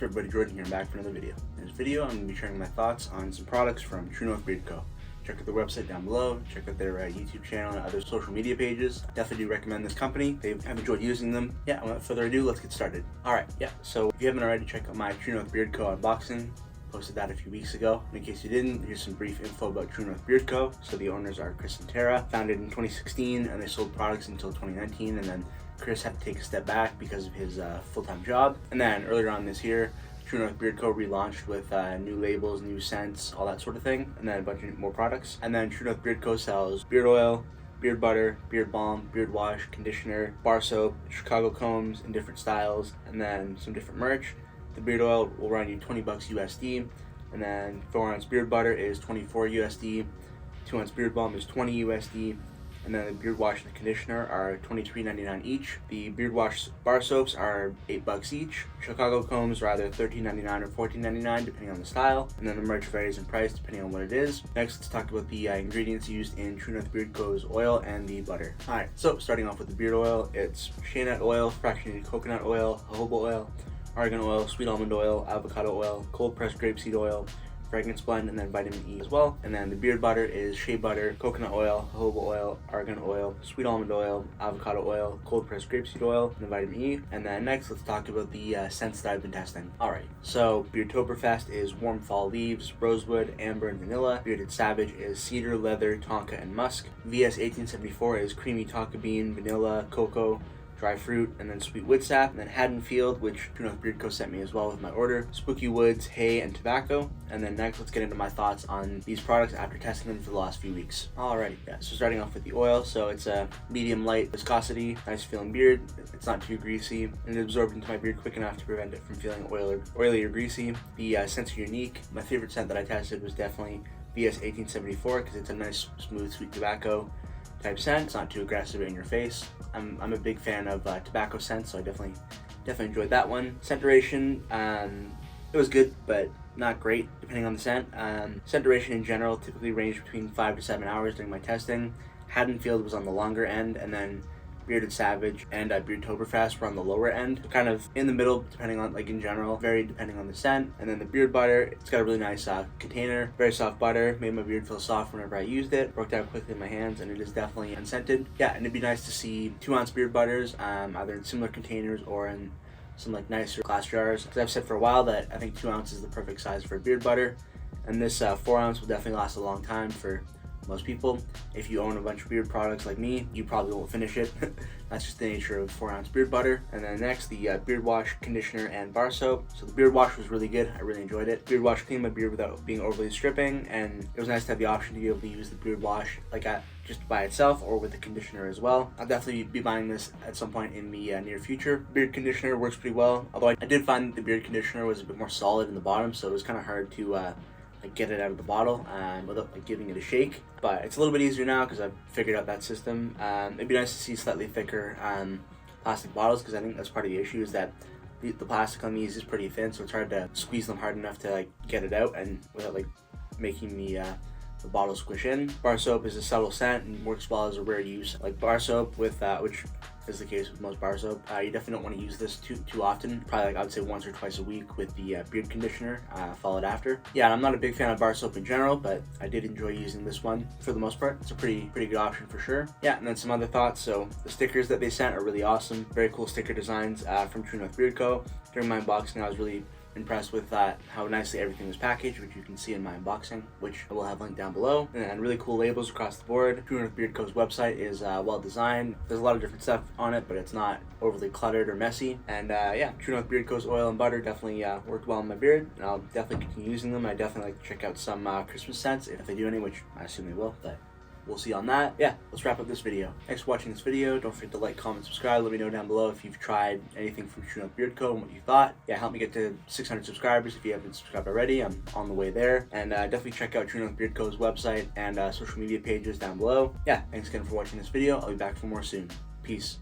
everybody, Jordan here. I'm back for another video. In this video, I'm going to be sharing my thoughts on some products from True North Beard Co. Check out the website down below, check out their YouTube channel and other social media pages. Definitely do recommend this company. I've enjoyed using them. Yeah, without further ado, let's get started. Alright, so if you haven't already, check out my True North Beard Co. unboxing. Posted that a few weeks ago. In case you didn't, here's some brief info about True North Beard Co. So the owners are Chris and Tara, founded in 2016, and they sold products until 2019, and then Chris had to take a step back because of his full-time job. And then earlier on this year, True North Beard Co. relaunched with new labels, new scents, all that sort of thing, and then a bunch of more products. And then True North Beard Co. sells beard oil, beard butter, beard balm, beard wash, conditioner, bar soap, Chicago combs in different styles, and then some different merch. The beard oil will run you $20 USD, and then 4-ounce beard butter is $24 USD, 2-ounce beard balm is $20 USD, and then the beard wash and the conditioner are $23.99 each. The beard wash bar soaps are $8 each. Chicago combs are either $13.99 or $14.99 depending on the style, and then the merch varies in price depending on what it is. Next, let's talk about the ingredients used in True North Beard Co.'s oil and the butter. Alright, so starting off with the beard oil, it's shea nut oil, fractionated coconut oil, jojoba oil, argan oil, sweet almond oil, avocado oil, cold pressed grapeseed oil, fragrance blend, and then vitamin E as well. And then the beard butter is shea butter, coconut oil, jojoba oil, argan oil, sweet almond oil, avocado oil, cold pressed grapeseed oil, and then vitamin E. And then next, let's talk about the scents that I've been testing. Alright, so Beardtoberfest is warm fall leaves, rosewood, amber, and vanilla. Bearded Savage is cedar, leather, tonka, and musk. VS 1874 is creamy tonka bean, vanilla, cocoa, dry fruit, and then sweet wood sap. And then Haddonfield, which True North Beard Co. sent me as well with my order, spooky woods, hay, and tobacco. And then next, let's get into my thoughts on these products after testing them for the last few weeks. Alrighty, so starting off with the oil. So it's a medium light viscosity, nice feeling beard. It's not too greasy, and it absorbs into my beard quick enough to prevent it from feeling oily or greasy. The scents are unique. My favorite scent that I tested was definitely VS 1874 because it's a nice, smooth, sweet tobacco type scent. It's not too aggressive in your face. I'm a big fan of tobacco scents, so I definitely enjoyed that one. Scent duration, it was good, but not great depending on the scent. Scent duration in general typically ranged between 5 to 7 hours during my testing. Haddonfield was on the longer end, and then Bearded Savage and Beardtoberfest were on the lower end. Kind of in the middle depending on, in general, very depending on the scent. And then the beard butter, it's got a really nice container, very soft butter, made my beard feel soft whenever I used it, worked out quickly in my hands, and it is definitely unscented. Yeah, and it'd be nice to see 2-ounce beard butters, either in similar containers or in some nicer glass jars. Because I've said for a while that I think 2 ounces is the perfect size for a beard butter, and this 4-ounce will definitely last a long time for most people. If you own a bunch of beard products like me, you probably won't finish it. That's just the nature of 4-ounce beard butter. And then next, the beard wash, conditioner, and bar soap. So the beard wash was really good. I really enjoyed it. Beard wash cleaned my beard without being overly stripping, and it was nice to have the option to be able to use the beard wash just by itself or with the conditioner as well. I'll definitely be buying this at some point in the near future. Beard conditioner works pretty well, although I did find that the beard conditioner was a bit more solid in the bottom, so it was kind of hard to get it out of the bottle without giving it a shake. But it's a little bit easier now because I've figured out that system. It'd be nice to see slightly thicker plastic bottles, because I think that's part of the issue, is that the plastic on these is pretty thin, so it's hard to squeeze them hard enough to get it out and without making the bottle squish in. Bar soap is a subtle scent and works well as a rare use. Like bar soap, with which is the case with most bar soap, you definitely don't want to use this too often. Probably I would say once or twice a week with the beard conditioner followed after. Yeah, and I'm not a big fan of bar soap in general, but I did enjoy using this one for the most part. It's a pretty good option for sure. Yeah, and then some other thoughts. So the stickers that they sent are really awesome. Very cool sticker designs from True North Beard Co. During my unboxing, I was really impressed with how nicely everything was packaged, which you can see in my unboxing, which I will have linked down below. And really cool labels across the board. True North Beard Co.'s website is well designed. There's a lot of different stuff on it, but it's not overly cluttered or messy. And yeah, True North Beard Co.'s oil and butter definitely worked well on my beard, and I'll definitely continue using them. I definitely like to check out some Christmas scents if they do any, which I assume they will, but we'll see on that. Yeah, let's wrap up this video. Thanks for watching this video. Don't forget to like, comment, subscribe. Let me know down below if you've tried anything from True North Beard Co. and what you thought. Yeah, help me get to 600 subscribers if you haven't subscribed already. I'm on the way there. And definitely check out True North Beard Co.'s website and social media pages down below. Yeah, thanks again for watching this video. I'll be back for more soon. Peace.